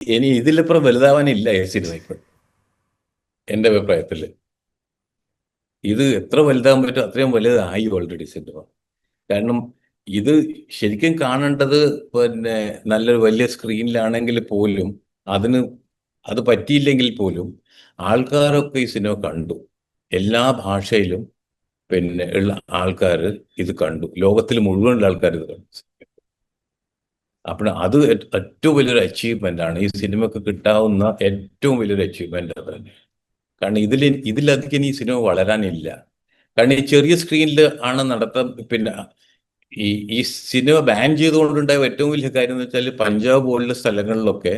ഇനി ഇതിലപ്പുറം വലുതാവാനില്ല ഈ സിനിമ ഇപ്പൊ, എന്റെ അഭിപ്രായത്തിൽ. ഇത് എത്ര വലുതാകാൻ പറ്റും അത്രയും വലുതായി ഓൾറെഡി സിനിമ. കാരണം ഇത് ശരിക്കും കാണേണ്ടത് പിന്നെ നല്ലൊരു വലിയ സ്ക്രീനിലാണെങ്കിൽ പോലും അതിന് അത് പറ്റിയില്ലെങ്കിൽ പോലും ആൾക്കാരൊക്കെ ഈ സിനിമ കണ്ടു. എല്ലാ ഭാഷയിലും പിന്നെ ഉള്ള ആൾക്കാർ ഇത് കണ്ടു, ലോകത്തിൽ മുഴുവനുള്ള ആൾക്കാർ ഇത് കണ്ടു. അപ്പോൾ അത് ഏറ്റവും വലിയൊരു അച്ചീവ്മെന്റ് ആണ്, ഈ സിനിമക്ക് കിട്ടാവുന്ന ഏറ്റവും വലിയൊരു അച്ചീവ്മെന്റ് അത് തന്നെ. കാരണം ഇതിലധികം ഇനി ഈ സിനിമ വളരാനില്ല. കാരണം ഈ ചെറിയ സ്ക്രീനിൽ ആണ് നടത്താൻ. പിന്നെ ഈ ഈ സിനിമ ബാൻ ചെയ്തുകൊണ്ടുണ്ടായ ഏറ്റവും വലിയ കാര്യം എന്ന് വെച്ചാൽ പഞ്ചാബ് പോലുള്ള സ്ഥലങ്ങളിലൊക്കെ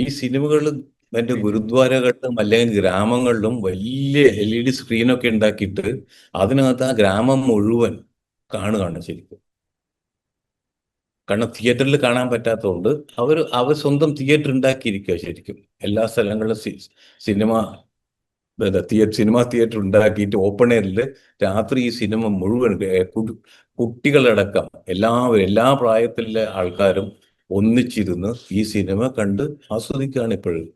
ഈ സിനിമകൾ മറ്റേ ഗുരുദ്വാരകളിലും അല്ലെങ്കിൽ ഗ്രാമങ്ങളിലും വലിയ LED സ്ക്രീനൊക്കെ ഉണ്ടാക്കിയിട്ട് അതിനകത്ത് ആ ഗ്രാമം മുഴുവൻ കാണുകയാണ് ശരിക്കും. കാരണം തിയേറ്ററിൽ കാണാൻ പറ്റാത്തതുകൊണ്ട് അവർ സ്വന്തം തിയേറ്റർ ഉണ്ടാക്കിയിരിക്കുക ശരിക്കും. എല്ലാ സ്ഥലങ്ങളിലും സിനിമ സിനിമാ തിയേറ്റർ ഉണ്ടാക്കിയിട്ട് ഓപ്പൺ എയറിൽ രാത്രി ഈ സിനിമ മുഴുവൻ കുട്ടികളടക്കം എല്ലാവരും, എല്ലാ പ്രായത്തിലുള്ള ആൾക്കാരും ഒന്നിച്ചിരുന്ന് ഈ സിനിമ കണ്ട് ആസ്വദിക്കുകയാണ് ഇപ്പോഴും.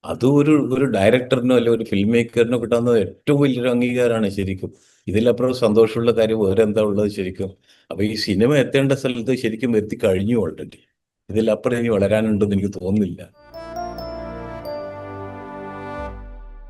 അത് ഒരു ഡയറക്ടറിനോ അല്ലെ ഒരു ഫിലിം മേക്കറിനോ കിട്ടാവുന്ന ഏറ്റവും വലിയൊരു അംഗീകാരമാണ് ശരിക്കും. ഇതിലപ്പുറം സന്തോഷമുള്ള കാര്യം വേറെ എന്താ ഉള്ളത് ശരിക്കും. അപ്പൊ ഈ സിനിമ എത്തേണ്ട സ്ഥലത്ത് ശരിക്കും എത്തിക്കഴിഞ്ഞു ഓൾറെഡി. ഇതിലപ്പുറം ഇനി വളരാനുണ്ടെന്ന് എനിക്ക് തോന്നുന്നില്ല.